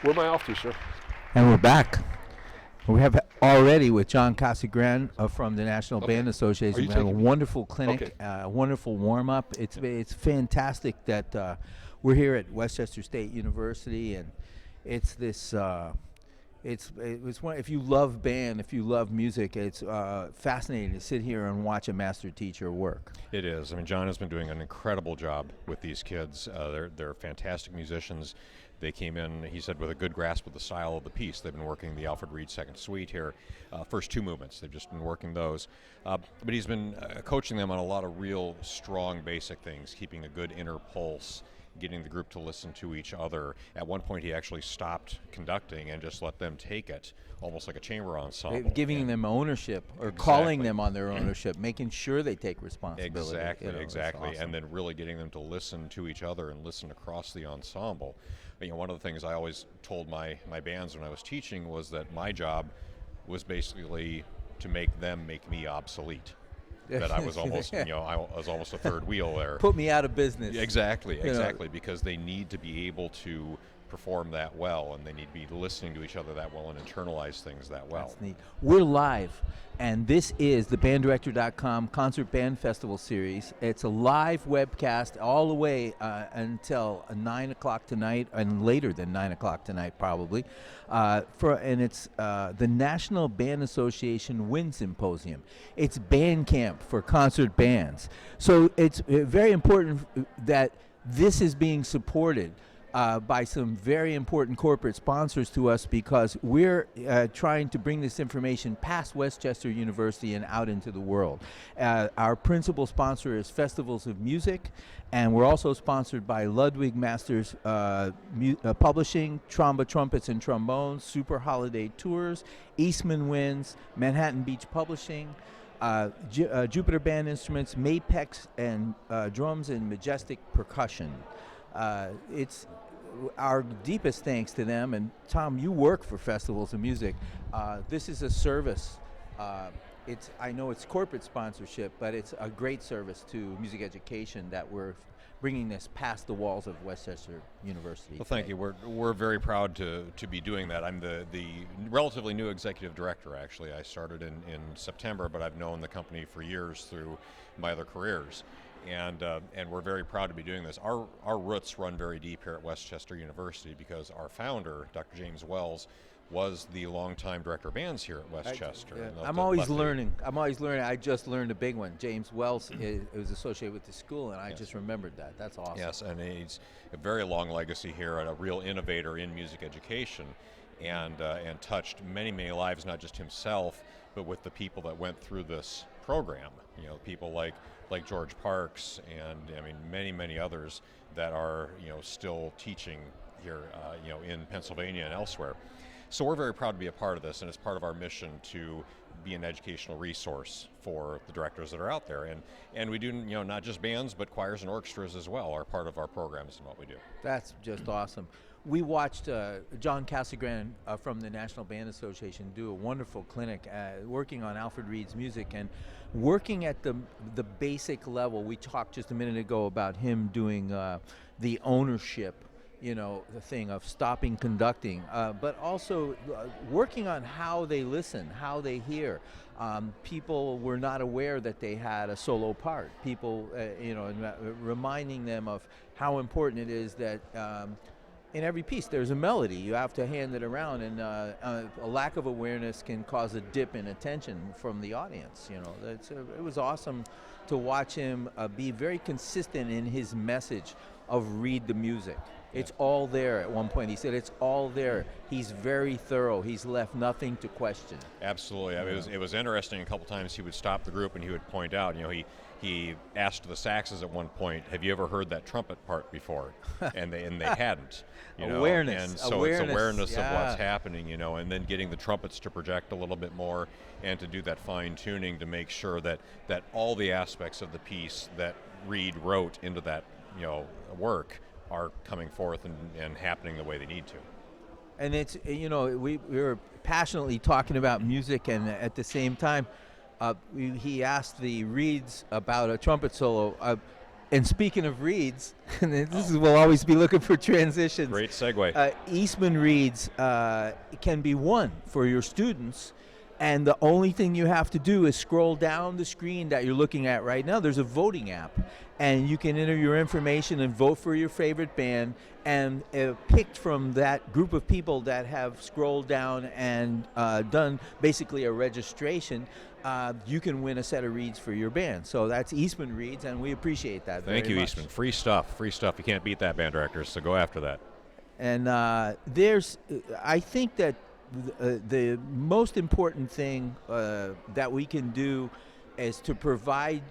Where am I off to, sir? And we're back. We have already with John Casagran from the National Okay. Band Are Association. you We have a taking me? wonderful Okay. clinic, wonderful warm up. It's fantastic that we're here at Westchester State University, and it's this. It was one. If you love band, if you love music, it's fascinating to sit here and watch a master teacher work. It is. I mean, John has been doing an incredible job with these kids. They're fantastic musicians. They came in, he said, with a good grasp of the style of the piece. They've been working the Alfred Reed Second Suite here, first two movements. They've just been working those. But he's been coaching them on a lot of real strong basic things, keeping a good inner pulse, getting the group to listen to each other. At one point, he actually stopped conducting and just let them take it, almost like a chamber ensemble. Giving And them ownership or Exactly. calling them on their ownership, making sure they take responsibility. Exactly, It's exactly, awesome. and then really getting them to listen to each other and listen across the ensemble. You know, one of the things I always told my bands when I was teaching was that my job was basically to make them make me obsolete. That I was almost, I was almost a third wheel there. Put me out of business. Exactly, You know. exactly, because they need to be able to perform that well, and they need to be listening to each other that well and internalize things that well. That's neat. We're live, and this is the banddirector.com Concert Band Festival Series. It's a live webcast all the way until 9 o'clock tonight, and later than 9 o'clock tonight, probably. And it's the National Band Association Wind Symposium. It's band camp for concert bands. So it's very important that this is being supported by some very important corporate sponsors to us, because we're trying to bring this information past Westchester University and out into the world. Our principal sponsor is Festivals of Music, and we're also sponsored by Ludwig Masters Publishing, Tromba Trumpets and Trombones, Super Holiday Tours, Eastman Winds, Manhattan Beach Publishing, Jupiter Band Instruments, Mapex and Drums, and Majestic Percussion. It's our deepest thanks to them. And Tom, you work for Festivals of Music. This is a service. I know it's corporate sponsorship, but it's a great service to music education that we're bringing this past the walls of Westchester University. Well, thank you. We're very proud to be doing that. I'm the relatively new executive director, actually. I started in September, but I've known the company for years through my other careers. And we're very proud to be doing this. Our roots run very deep here at Westchester University, because our founder, Dr. James Wells, was the longtime director of bands here at Westchester. I'm always learning. I just learned a big one. James Wells was associated with the school, and I just remembered that. That's awesome. Yes, and he's a very long legacy here, and a real innovator in music education, and touched many, many lives, not just himself, but with the people that went through this program. You know, people like George Parks, and I mean many, many others that are still teaching here in Pennsylvania and elsewhere. So we're very proud to be a part of this, and it's part of our mission to be an educational resource for the directors that are out there. And we do not just bands, but choirs and orchestras as well are part of our programs and what we do. That's just awesome. We watched John Casagran from the National Band Association do a wonderful clinic working on Alfred Reed's music and working at the basic level. We talked just a minute ago about him doing the ownership, the thing of stopping conducting, but also working on how they listen, how they hear. People were not aware that they had a solo part. People, reminding them of how important it is that in every piece there's a melody. You have to hand it around, and a lack of awareness can cause a dip in attention from the audience. It was awesome to watch him be very consistent in his message of read the music. It's all there. At one point he said it's all there. He's very thorough. He's left nothing to question. Absolutely. I mean, it was interesting. A couple times he would stop the group and he would point out, he asked the saxes at one point, have you ever heard that trumpet part before? And they hadn't. Awareness. And so it's awareness of what's happening, and then getting the trumpets to project a little bit more and to do that fine tuning to make sure that all the aspects of the piece that Reed wrote into that work are coming forth and happening the way they need to. And it's, we were passionately talking about music, and at the same time, he asked the Reeds about a trumpet solo. And speaking of reeds, we'll always be looking for transitions. Great segue. Eastman reeds can be won for your students, and the only thing you have to do is scroll down the screen that you're looking at right now. There's a voting app, and you can enter your information and vote for your favorite band, and picked from that group of people that have scrolled down and done basically a registration, you can win a set of reeds for your band. So that's Eastman Reeds, and we appreciate that very Thank you, much. Eastman. Free stuff. You can't beat that, band directors, so go after that. And I think that the most important thing that we can do is to provide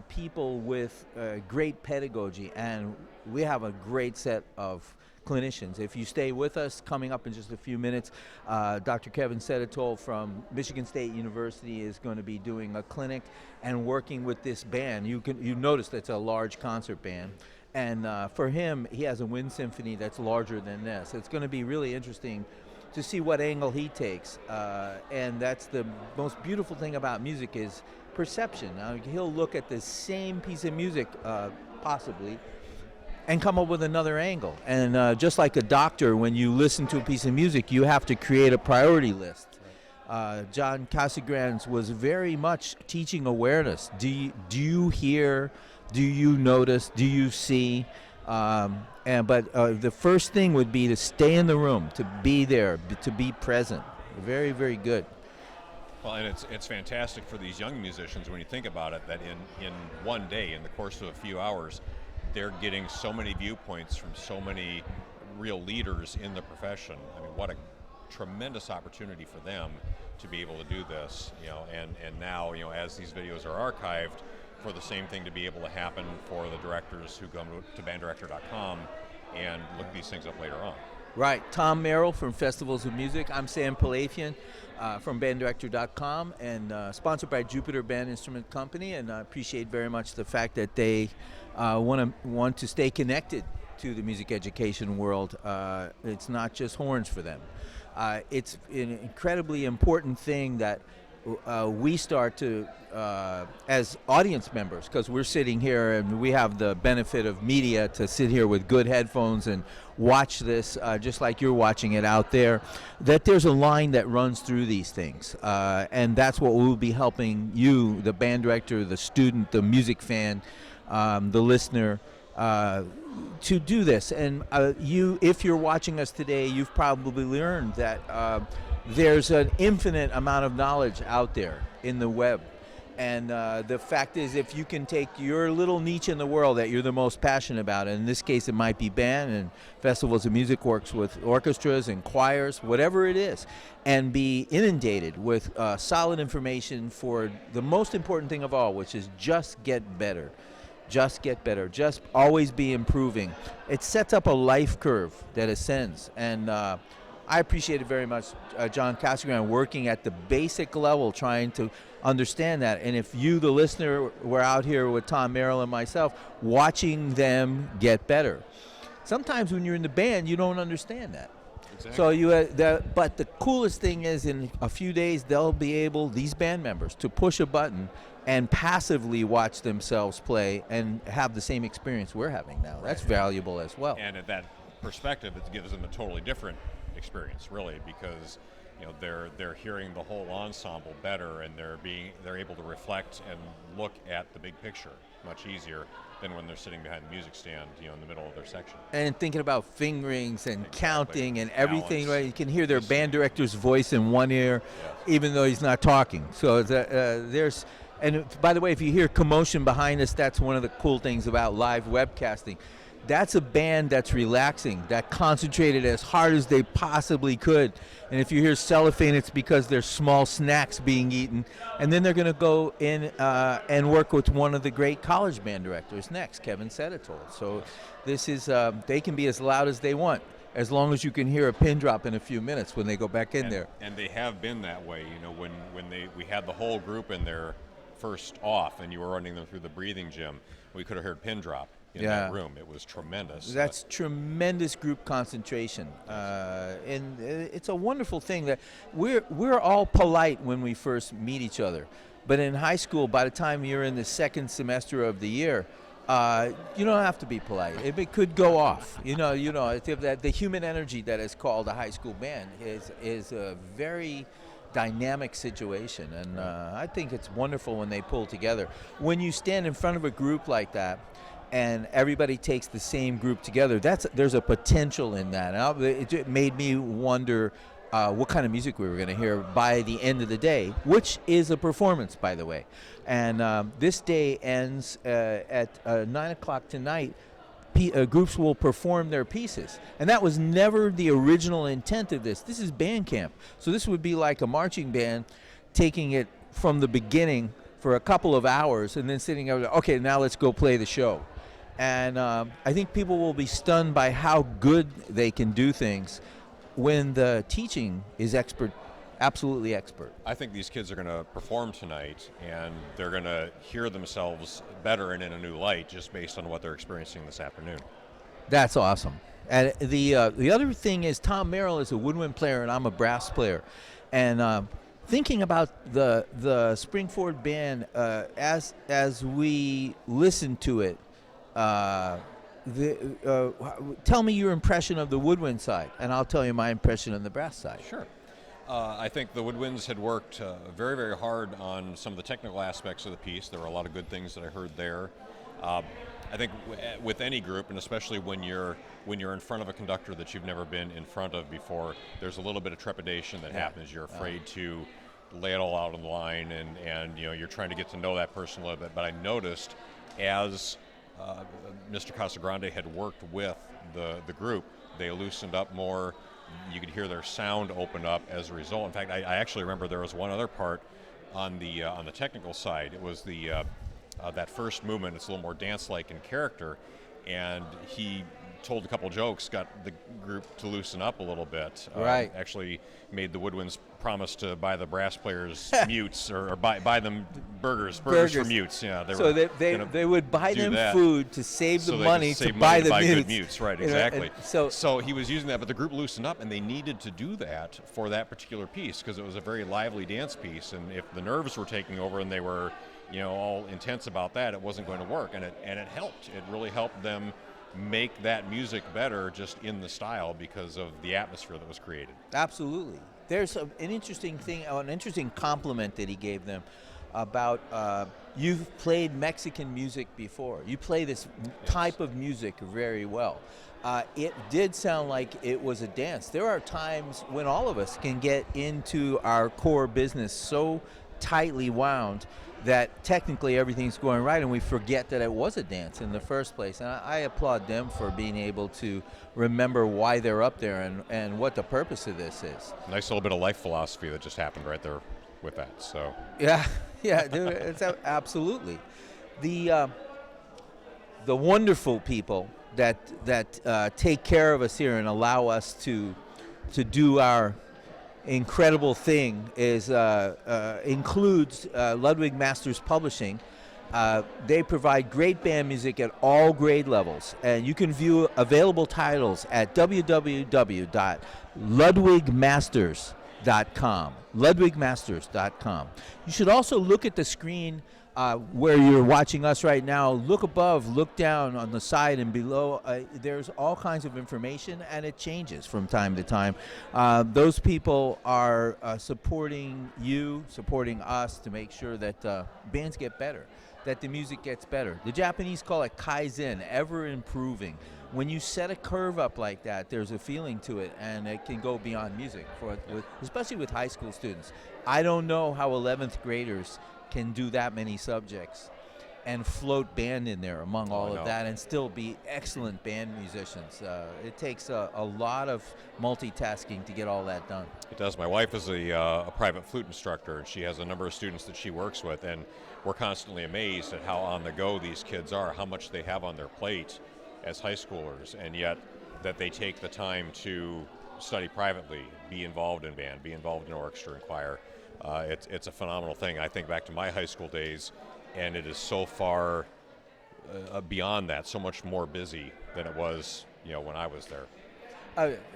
people with great pedagogy, and we have a great set of clinicians. If you stay with us, coming up in just a few minutes, Dr. Kevin Seditol from Michigan State University is going to be doing a clinic and working with this band. You notice that's a large concert band, and for him, he has a wind symphony that's larger than this. It's going to be really interesting to see what angle he takes, and that's the most beautiful thing about music is perception. He'll look at the same piece of music, possibly, and come up with another angle. And just like a doctor, when you listen to a piece of music, you have to create a priority list. John Casagrande was very much teaching awareness. Do you hear? Do you notice? Do you see? But the first thing would be to stay in the room, to be there, to be present. Very, very good. Well, and it's fantastic for these young musicians when you think about it, that in one day, in the course of a few hours, they're getting so many viewpoints from so many real leaders in the profession. I mean, what a tremendous opportunity for them to be able to do this, and now, as these videos are archived, for the same thing to be able to happen for the directors who come to banddirector.com and look these things up later on. Right. Tom Merrill from Festivals of Music. I'm Sam Pilafian from banddirector.com, and sponsored by Jupiter Band Instrument Company, and I appreciate very much the fact that they want to stay connected to the music education world. It's not just horns for them. It's an incredibly important thing that we start to, as audience members, because we're sitting here and we have the benefit of media to sit here with good headphones and watch this just like you're watching it out there, that there's a line that runs through these things. And that's what we'll be helping you, the band director, the student, the music fan, the listener, to do this. And if you're watching us today, you've probably learned that there's an infinite amount of knowledge out there in the web. And the fact is, if you can take your little niche in the world that you're the most passionate about, and in this case it might be band, and Festivals of Music works with orchestras and choirs, whatever it is, and be inundated with solid information for the most important thing of all, which is just get better. Just get better. Just always be improving. It sets up a life curve that ascends. And I appreciate it very much, John Casagrande, working at the basic level, trying to understand that. And if you, the listener, were out here with Tom Merrill and myself, watching them get better. Sometimes when you're in the band, you don't understand that. Exactly. So but the coolest thing is, in a few days, they'll be able, these band members, to push a button and passively watch themselves play and have the same experience we're having now. That's valuable as well. And at that perspective, it gives them a totally different experience, really, because they're hearing the whole ensemble better, and they're able to reflect and look at the big picture much easier than when they're sitting behind the music stand, in the middle of their section. And thinking about fingerings and counting and everything, right? You can hear their band director's voice in one ear, even though he's not talking. So there's. And by the way, if you hear commotion behind us, that's one of the cool things about live webcasting. That's a band that's relaxing, that concentrated as hard as they possibly could. And if you hear cellophane, it's because there's small snacks being eaten. And then they're going to go in and work with one of the great college band directors next, Kevin Seditol. So this is, they can be as loud as they want, as long as you can hear a pin drop in a few minutes when they go back in there. And they have been that way, when we had the whole group in there first off, and you were running them through the breathing gym, we could have heard pin drop in that room. It was tremendous. That's tremendous group concentration, and it's a wonderful thing that we're all polite when we first meet each other, but in high school, by the time you're in the second semester of the year, You don't have to be polite. It could go off. The human energy that is called a high school band is a very dynamic situation, and I think it's wonderful when they pull together. When you stand in front of a group like that, and everybody takes the same group together, there's a potential in that. And it made me wonder what kind of music we were going to hear by the end of the day, which is a performance, by the way. And this day ends at 9 o'clock tonight. Groups will perform their pieces. And that was never the original intent of this. This is band camp. So this would be like a marching band taking it from the beginning for a couple of hours and then sitting over there, okay, now let's go play the show. And I think people will be stunned by how good they can do things when the teaching is absolutely expert. I think these kids are going to perform tonight, and they're going to hear themselves better and in a new light just based on what they're experiencing this afternoon. That's awesome. And the other thing is Tom Merrill is a woodwind player, and I'm a brass player. And thinking about the Springford Band as we listen to it, tell me your impression of the woodwind side, and I'll tell you my impression on the brass side. Sure. I think the woodwinds had worked very, very hard on some of the technical aspects of the piece. There were a lot of good things that I heard there. I think with any group, and especially when you're in front of a conductor that you've never been in front of before, there's a little bit of trepidation that happens. You're afraid to lay it all out on the line, and you're trying to get to know that person a little bit. But I noticed as Mr. Casagrande had worked with the group, they loosened up more. You could hear their sound open up as a result. In fact, I actually remember there was one other part on the technical side. It was that first movement. It's a little more dance-like in character, and he told a couple jokes, got the group to loosen up a little bit. Right. Actually made the woodwinds promise to buy the brass players mutes or buy them burgers for mutes. Yeah, they would buy them food to save the money to buy the mutes. Good mutes. Right, exactly. So he was using that, but the group loosened up, and they needed to do that for that particular piece because it was a very lively dance piece, and if the nerves were taking over and they were all intense about that, it wasn't going to work, and it helped. It really helped them make that music better just in the style because of the atmosphere that was created. Absolutely. There's an interesting thing, an interesting compliment that he gave them about you've played Mexican music before. You play this type of music very well. It did sound like it was a dance. There are times when all of us can get into our core business so tightly wound that technically everything's going right and we forget that it was a dance in the first place. And I applaud them for being able to remember why they're up there and what the purpose of this is. Nice little bit of life philosophy that just happened right there with that. So yeah, dude, it's absolutely. The wonderful people that take care of us here and allow us to do our incredible thing includes Ludwig Masters Publishing. They provide great band music at all grade levels, and you can view available titles at www.ludwigmasters.com. ludwigmasters.com. You should also look at the screen where you're watching us right now. Look above, look down on the side and below. There's all kinds of information, and it changes from time to time. Those people are supporting you, supporting us to make sure that bands get better, that the music gets better. The Japanese call it kaizen, ever improving. When you set a curve up like that, there's a feeling to it, and it can go beyond music, especially with high school students. I don't know how 11th graders can do that many subjects and float band in there among all of that and still be excellent band musicians. It takes a lot of multitasking to get all that done. It does. My wife is a private flute instructor, and she has a number of students that she works with, and we're constantly amazed at how on the go these kids are, how much they have on their plate as high schoolers, and yet that they take the time to study privately, be involved in band, be involved in orchestra and choir. It's a phenomenal thing. I think back to my high school days, and it is so far beyond that, so much more busy than it was, when I was there.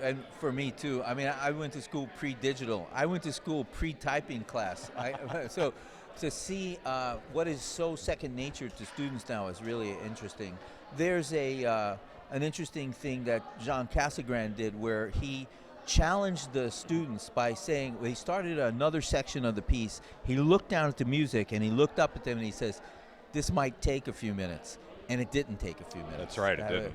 And for me too. I mean, I went to school pre-digital. I went to school pre-typing class. So to see what is so second nature to students now is really interesting. There's an interesting thing that Jean Cassegrain did where he challenged the students by saying, he started another section of the piece. He looked down at the music and he looked up at them and he says, this might take a few minutes. And it didn't take a few minutes. That's right, it didn't.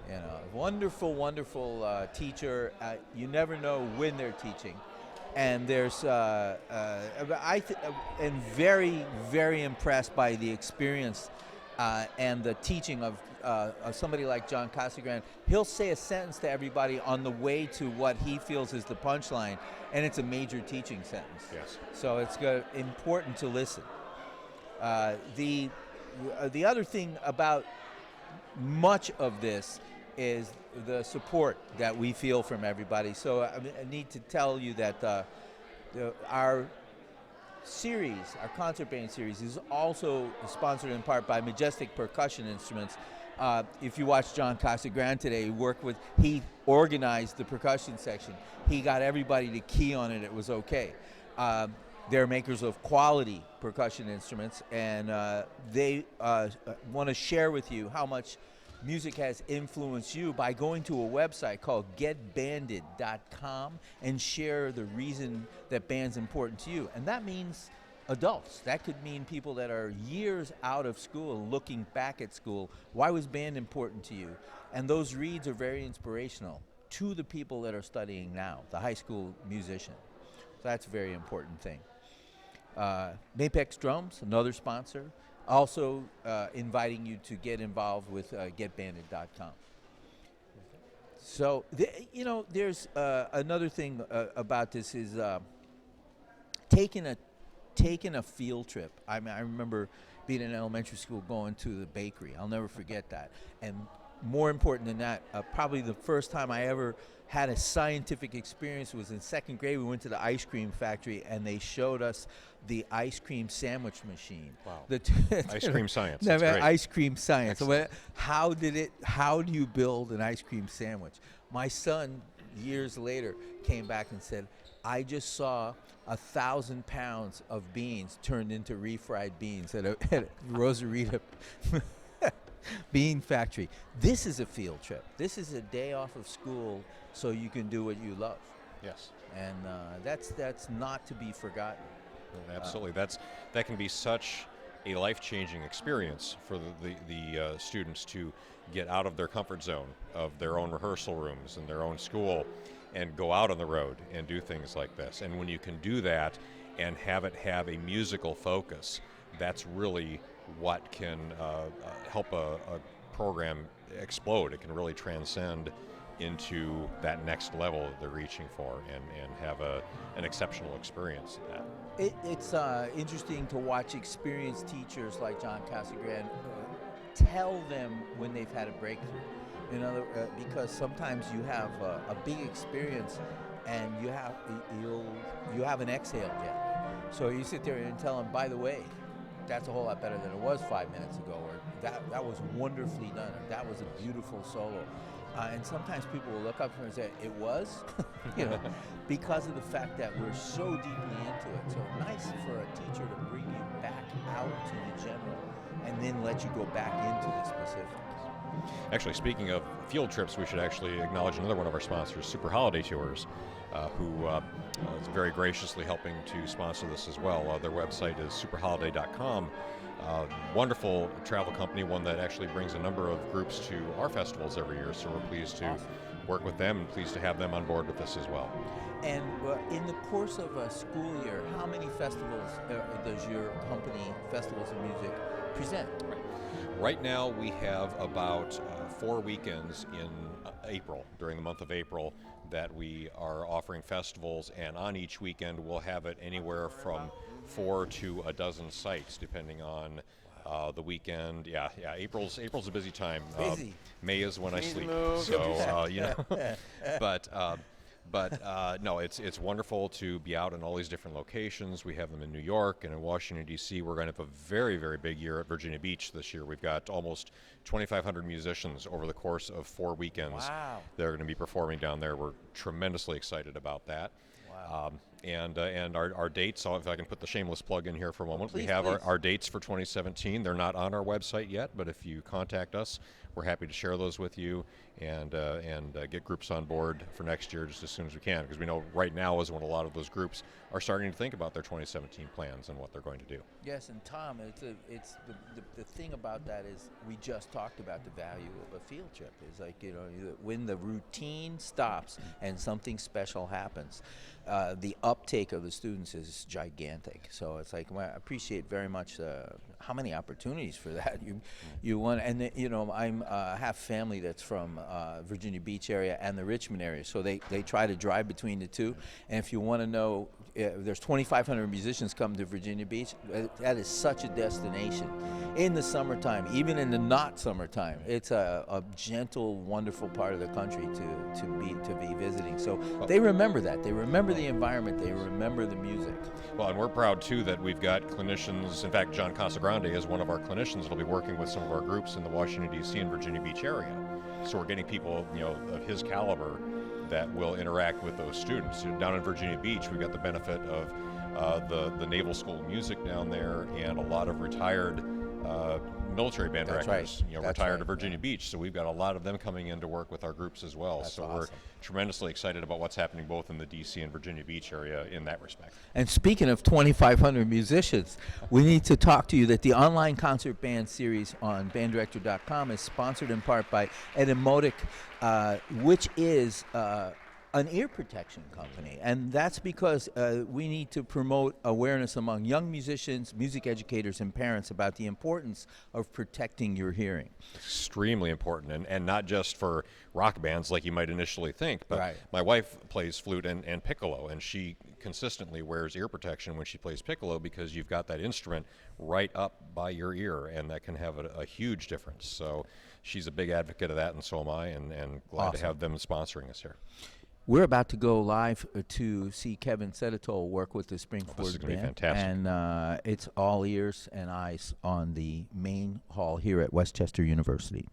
You know, wonderful, wonderful teacher. You never know when they're teaching. And there's, am very, very impressed by the experience and the teaching of somebody like John Cassegrain. He'll say a sentence to everybody on the way to what he feels is the punchline, and it's a major teaching sentence. Yes. So it's important to listen. The other thing about much of this is the support that we feel from everybody. So I need to tell you that our series, our concert band series, is also sponsored in part by Majestic Percussion Instruments. If you watch John Cassegrain today, he organized the percussion section. He got everybody to key on it. It was okay. They're makers of quality percussion instruments, and they want to share with you how much music has influenced you by going to a website called getbanded.com and share the reason that band's important to you. And that means adults. That could mean people that are years out of school, looking back at school. Why was band important to you? And those reads are very inspirational to the people that are studying now, the high school musician. So that's a very important thing. Mapex Drums, another sponsor, also inviting you to get involved with getbanded.com. So, there's another thing about this is taking a field trip. I mean, I remember being in elementary school going to the bakery. I'll never forget that. And more important than that, probably the first time I ever had a scientific experience was in second grade. We went to the ice cream factory and they showed us the ice cream sandwich machine. Wow. Ice cream science. That's great. Ice cream science. Excellent. How do you build an ice cream sandwich? My son, years later, came back and said, I just saw 1,000 pounds of beans turned into refried beans at Rosarita Bean Factory. This is a field trip. This is a day off of school so you can do what you love. Yes. And that's not to be forgotten. Absolutely. That can be such a life-changing experience for the students to get out of their comfort zone of their own rehearsal rooms and their own school and go out on the road and do things like this. And when you can do that and have it have a musical focus, that's really what can help a program explode. It can really transcend into that next level that they're reaching for and have an exceptional experience at that. It's interesting to watch experienced teachers like John Cassegrain tell them when they've had a breakthrough. Because sometimes you have a big experience and you have an exhale yet. So you sit there and tell them, by the way, that's a whole lot better than it was 5 minutes ago, or that was wonderfully done, or that was a beautiful solo. And sometimes people will look up and say, it was? Because of the fact that we're so deeply into it. So nice for a teacher to bring you back out to the general and then let you go back into the specifics. Actually, speaking of field trips, we should actually acknowledge another one of our sponsors, Super Holiday Tours, who is very graciously helping to sponsor this as well. Their website is superholiday.com. Wonderful travel company, one that actually brings a number of groups to our festivals every year, so we're pleased to work with them and pleased to have them on board with this as well. And in the course of a school year, how many festivals does your company, Festivals of Music, present? Right now we have about 4 weekends in April, during the month of April, that we are offering festivals, and on each weekend we'll have it anywhere from 4 to a dozen sites, depending on the weekend. Yeah. April's a busy time. Busy. May is when I sleep. Move. So But no, it's wonderful to be out in all these different locations. We have them in New York and in Washington, D.C. We're going to have a very, very big year at Virginia Beach this year. We've got almost 2,500 musicians over the course of 4 weekends. Wow. That are going to be performing down there. We're tremendously excited about that. Wow. And our dates, so if I can put the shameless plug in here for a moment, Please, we have please. our dates for 2017. They're not on our website yet, but if you contact us, we're happy to share those with you and get groups on board for next year just as soon as we can, because we know right now is when a lot of those groups are starting to think about their 2017 plans and what they're going to do. Yes, and Tom, it's the thing about that is we just talked about the value of a field trip. It's like, when the routine stops and something special happens, the uptake of the students is gigantic. So it's like, well, I appreciate very much how many opportunities for that you want. And I'm have family that's from Virginia Beach area and the Richmond area, so they try to drive between the two. And if you want to know, there's 2,500 musicians come to Virginia Beach. That is such a destination in the summertime, even in the not summertime. It's a gentle, wonderful part of the country to be visiting. So they remember that. They remember the environment. They remember the music. Well, and we're proud too that we've got clinicians. In fact, John Casagrande is one of our clinicians that'll be working with some of our groups in the Washington D.C. and Virginia Beach area. So we're getting people, of his caliber that will interact with those students. Down in Virginia Beach, we've got the benefit of the Naval School of Music down there, and a lot of retired military band That's directors, right. That's retired right. to Virginia Beach. So we've got a lot of them coming in to work with our groups as well. That's so awesome. We're tremendously excited about what's happening both in the D.C. and Virginia Beach area in that respect. And speaking of 2,500 musicians, we need to talk to you that the online concert band series on banddirector.com is sponsored in part by Edemotic, which is an ear protection company. And that's because we need to promote awareness among young musicians, music educators, and parents about the importance of protecting your hearing. Extremely important, and not just for rock bands like you might initially think, but Right. my wife plays flute and piccolo, and she consistently wears ear protection when she plays piccolo because you've got that instrument right up by your ear, and that can have a huge difference. So she's a big advocate of that, and so am I, and glad Awesome. to have them sponsoring us here. We're about to go live to see Kevin Seditol work with the Springford This is going to be Band. fantastic. And it's all ears and eyes on the main hall here at Westchester University.